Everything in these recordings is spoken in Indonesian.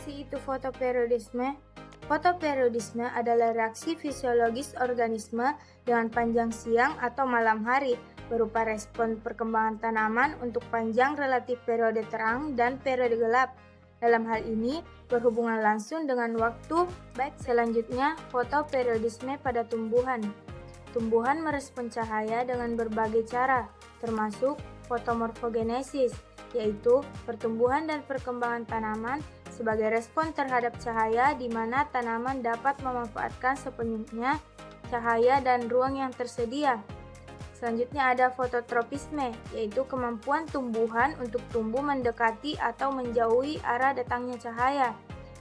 sih itu fotoperiodisme? Fotoperiodisme adalah reaksi fisiologis organisme dengan panjang siang atau malam hari, berupa respon perkembangan tanaman untuk panjang relatif periode terang dan periode gelap. Dalam hal ini, berhubungan langsung dengan waktu. Baik, selanjutnya fotoperiodisme pada tumbuhan. Tumbuhan merespon cahaya dengan berbagai cara, termasuk fotomorfogenesis, yaitu pertumbuhan dan perkembangan tanaman sebagai respon terhadap cahaya di mana tanaman dapat memanfaatkan sepenuhnya cahaya dan ruang yang tersedia. Selanjutnya ada fototropisme, yaitu kemampuan tumbuhan untuk tumbuh mendekati atau menjauhi arah datangnya cahaya.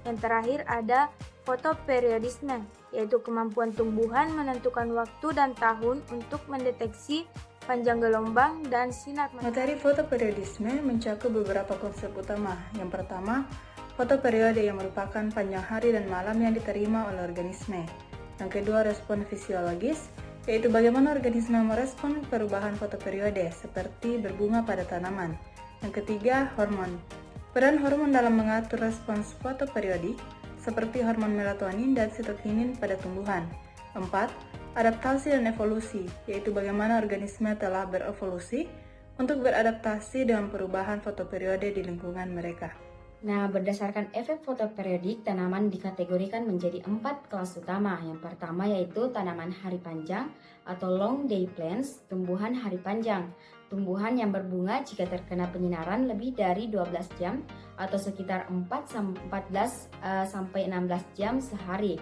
Yang terakhir ada fotoperiodisme, yaitu kemampuan tumbuhan menentukan waktu dan tahun untuk mendeteksi panjang gelombang dan sinar materi. Fotoperiodisme mencakup beberapa konsep utama. Yang pertama, fotoperiode yang merupakan panjang hari dan malam yang diterima oleh organisme. Yang kedua, respon fisiologis, yaitu bagaimana organisme merespon perubahan fotoperiode seperti berbunga pada tanaman. Yang ketiga, hormon. Peran hormon dalam mengatur respons fotoperiodik seperti hormon melatonin dan sitokinin pada tumbuhan. 4. Adaptasi dan evolusi, yaitu bagaimana organisme telah berevolusi untuk beradaptasi dengan perubahan fotoperiode di lingkungan mereka. Nah, berdasarkan efek fotoperiodik, tanaman dikategorikan menjadi 4 kelas utama. Yang pertama yaitu tanaman hari panjang atau long day plants, tumbuhan hari panjang. Tumbuhan yang berbunga jika terkena penyinaran lebih dari 12 jam atau sekitar 14 sampai 16 jam sehari.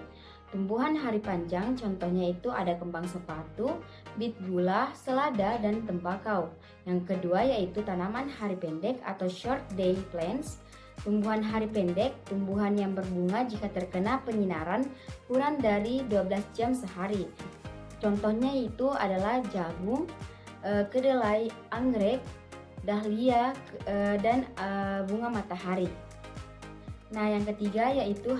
Tumbuhan hari panjang contohnya itu ada kembang sepatu, bit gula, selada, dan tembakau. Yang kedua yaitu tanaman hari pendek atau short day plants. Tumbuhan hari pendek, tumbuhan yang berbunga jika terkena penyinaran kurang dari 12 jam sehari. Contohnya itu adalah jagung, kedelai, anggrek, dahlia, dan bunga matahari. Nah, yang ketiga yaitu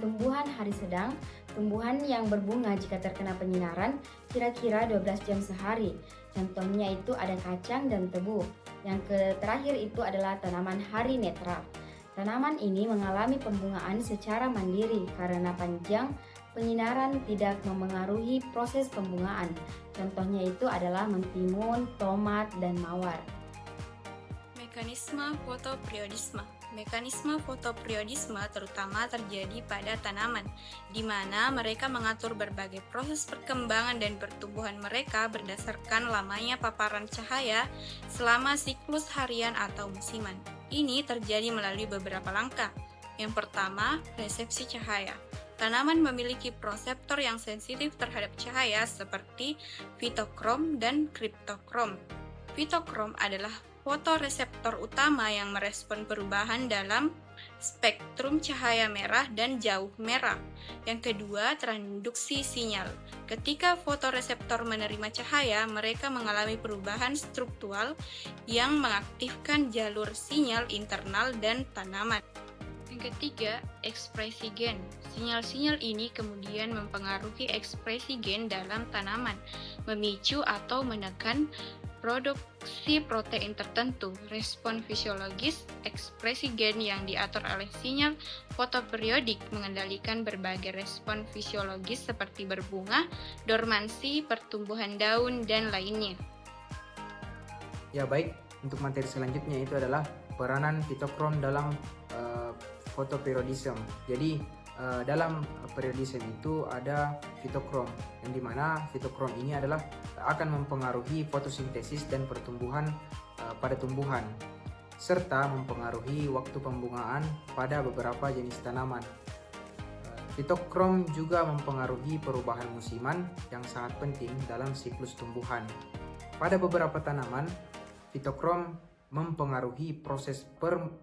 tumbuhan hari sedang, tumbuhan yang berbunga jika terkena penyinaran kira-kira 12 jam sehari. Contohnya itu ada kacang dan tebu. Yang terakhir itu adalah tanaman hari netral. Tanaman ini mengalami pembungaan secara mandiri karena panjang penyinaran tidak memengaruhi proses pembungaan. Contohnya itu adalah mentimun, tomat, dan mawar. Mekanisme fotoperiodisme. Mekanisme fotoperiodisme terutama terjadi pada tanaman, di mana mereka mengatur berbagai proses perkembangan dan pertumbuhan mereka berdasarkan lamanya paparan cahaya selama siklus harian atau musiman. Ini terjadi melalui beberapa langkah. Yang pertama, resepsi cahaya. Tanaman memiliki proseptor yang sensitif terhadap cahaya seperti fitokrom dan kriptokrom. Fitokrom adalah fotoreseptor utama yang merespon perubahan dalam spektrum cahaya merah dan jauh merah. Yang kedua, transduksi sinyal. Ketika fotoreseptor menerima cahaya, mereka mengalami perubahan struktural yang mengaktifkan jalur sinyal internal dan tanaman. Yang ketiga, ekspresi gen. Sinyal-sinyal ini kemudian mempengaruhi ekspresi gen dalam tanaman, memicu atau menekan produksi protein tertentu. Respon fisiologis, ekspresi gen yang diatur oleh sinyal fotoperiodik mengendalikan berbagai respon fisiologis seperti berbunga, dormansi, pertumbuhan daun, dan lainnya. Ya baik, untuk materi selanjutnya itu adalah peranan fitokrom dalam fotoperiodisme. Jadi dalam periodisme itu ada fitokrom, yang dimana fitokrom ini adalah akan mempengaruhi fotosintesis dan pertumbuhan pada tumbuhan, serta mempengaruhi waktu pembungaan pada beberapa jenis tanaman. Fitokrom juga mempengaruhi perubahan musiman yang sangat penting dalam siklus tumbuhan. Pada beberapa tanaman, fitokrom mempengaruhi proses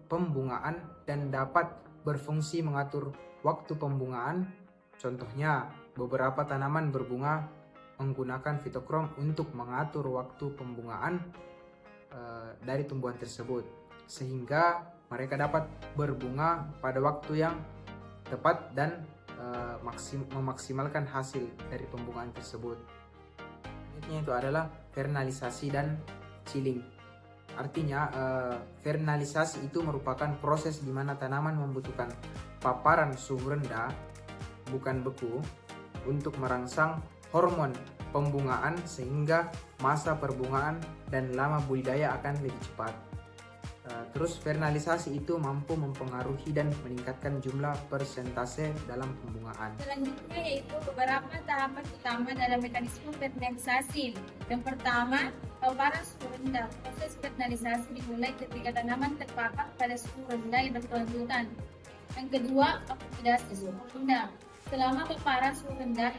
pembungaan dan dapat berfungsi mengatur waktu pembungaan. Contohnya, beberapa tanaman berbunga menggunakan fitokrom untuk mengatur waktu pembungaan dari tumbuhan tersebut, sehingga mereka dapat berbunga pada waktu yang tepat dan memaksimalkan hasil dari pembungaan tersebut. Selanjutnya itu adalah vernalisasi dan chilling. Artinya vernalisasi itu merupakan proses di mana tanaman membutuhkan paparan suhu rendah, bukan beku, untuk merangsang hormon pembungaan sehingga masa perbungaan dan lama budidaya akan lebih cepat. Terus vernalisasi itu mampu mempengaruhi dan meningkatkan jumlah persentase dalam pembungaan. Selanjutnya yaitu beberapa tahapan utama dalam mekanisme vernalisasi. Yang pertama, paparan suhu rendah. Proses vernalisasi dimulai ketika tanaman terpapar pada suhu rendah yang berkelanjutan. Yang kedua, oxidasi suhu rendah. Selama paparan suhu rendah,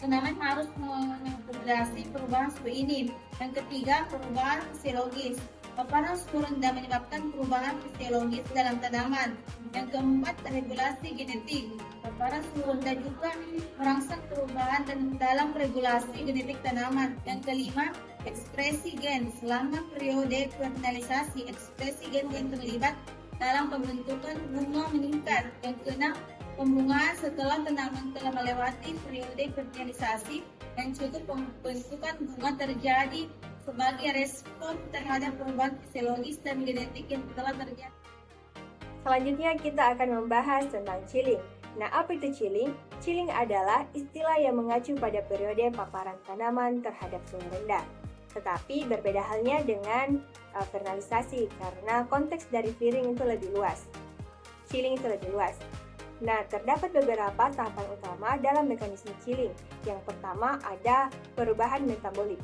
tanaman harus mengoksidasi perubahan suhu ini. Yang ketiga, perubahan fisiologis. Paparan suhu rendah menyebabkan perubahan fisiologis dalam tanaman. Yang keempat, regulasi genetik. Paparan suhu rendah juga merangsang perubahan dalam regulasi genetik tanaman. Yang kelima, ekspresi gen. Selama periode vernalisasi, ekspresi gen yang terlibat dalam pembentukan bunga meningkat. Yang keenam, pembungaan setelah tanaman telah melewati periode vernalisasi yang cukup pembentukan bunga terjadi sebagai respon terhadap perubahan fisiologis dan genetik yang telah terjadi. Selanjutnya kita akan membahas tentang chilling. Nah, apa itu chilling? Chilling adalah istilah yang mengacu pada periode paparan tanaman terhadap suhu rendah. Tetapi berbeda halnya dengan vernalisasi karena konteks dari clearing itu lebih luas. Chilling itu lebih luas. Nah, terdapat beberapa tahapan utama dalam mekanisme chilling. Yang pertama ada perubahan metabolik.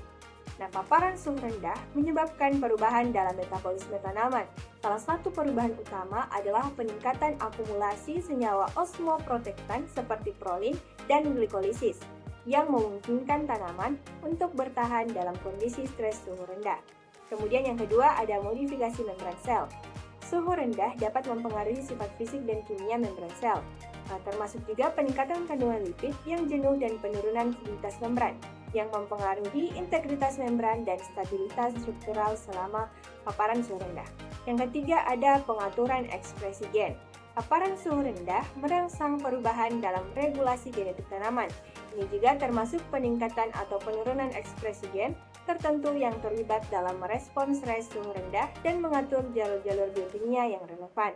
Nah, paparan suhu rendah menyebabkan perubahan dalam metabolisme tanaman. Salah satu perubahan utama adalah peningkatan akumulasi senyawa osmoprotektan seperti prolin dan glikolisis yang memungkinkan tanaman untuk bertahan dalam kondisi stres suhu rendah. Kemudian yang kedua ada modifikasi membran sel. Suhu rendah dapat mempengaruhi sifat fisik dan kimia membran sel, termasuk juga peningkatan kandungan lipid yang jenuh dan penurunan fluiditas membran yang mempengaruhi integritas membran dan stabilitas struktural selama paparan suhu rendah. Yang ketiga ada pengaturan ekspresi gen. Paparan suhu rendah merangsang perubahan dalam regulasi genetik tanaman. Ini juga termasuk peningkatan atau penurunan ekspresi gen tertentu yang terlibat dalam merespons stres suhu rendah dan mengatur jalur-jalur biokimia yang relevan.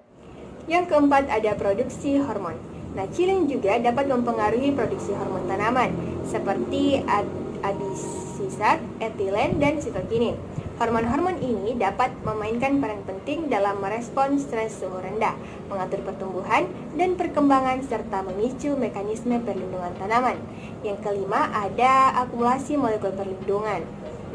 Yang keempat ada produksi hormon. Nah, chilling juga dapat mempengaruhi produksi hormon tanaman seperti absisat, etilen, dan sitokinin. Hormon-hormon ini dapat memainkan peran penting dalam merespons stres suhu rendah, mengatur pertumbuhan dan perkembangan serta memicu mekanisme perlindungan tanaman. Yang kelima ada akumulasi molekul perlindungan.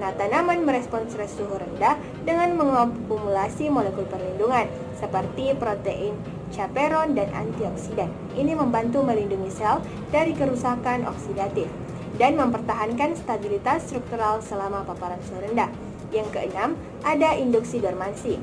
Nah, tanaman merespons stres suhu rendah dengan mengakumulasi molekul perlindungan seperti protein, chaperone, dan antioksidan. Ini membantu melindungi sel dari kerusakan oksidatif dan mempertahankan stabilitas struktural selama paparan suhu rendah. Yang keenam, ada induksi dormansi.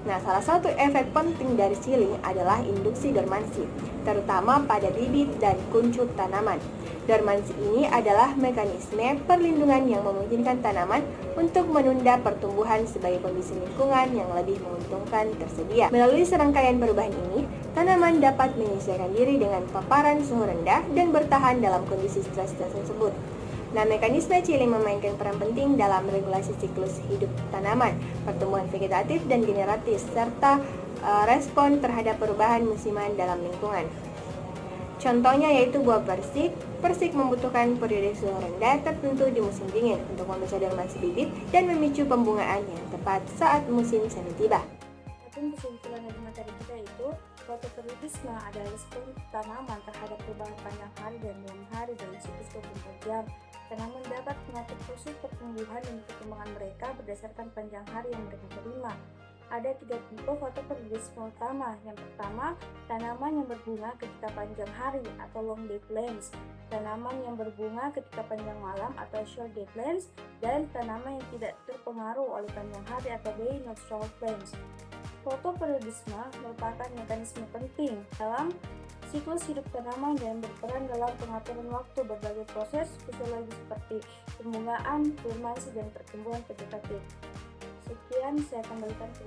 Nah, salah satu efek penting dari chilling adalah induksi dormansi, terutama pada bibit dan kuncup tanaman. Dormansi ini adalah mekanisme perlindungan yang memungkinkan tanaman untuk menunda pertumbuhan sebagai kondisi lingkungan yang lebih menguntungkan tersedia. Melalui serangkaian perubahan ini, tanaman dapat menyesuaikan diri dengan paparan suhu rendah dan bertahan dalam kondisi stres tersebut. Nah, mekanisme chilling memainkan peran penting dalam regulasi siklus hidup tanaman, pertumbuhan vegetatif dan generatif, serta respon terhadap perubahan musiman dalam lingkungan. Contohnya yaitu buah persik. Persik membutuhkan periode suhu rendah tertentu di musim dingin untuk memecah dormansi bibit dan memicu pembungaan yang tepat saat musim semi tiba. Adapun kesimpulan dari materi kita itu, fotoperiodisme adalah respon tanaman terhadap perubahan panjang hari dan malam hari dalam siklus 24 jam. Tanaman dapat mengatur proses pertumbuhan dan perkembangan mereka berdasarkan panjang hari yang mereka terima. Ada 3 tipe fotoperiodisme utama. Yang pertama, tanaman yang berbunga ketika panjang hari atau long day plants, tanaman yang berbunga ketika panjang malam atau short day plants, dan tanaman yang tidak terpengaruh oleh panjang hari atau day nocturnal plants. Fotoperiodisme merupakan mekanisme penting dalam siklus hidup tanaman dan berperan dalam pengaturan waktu berbagai proses fisiologis seperti pembungaan, dormansi, dan pertumbuhan vegetatif. Sekian, saya kembalikan ke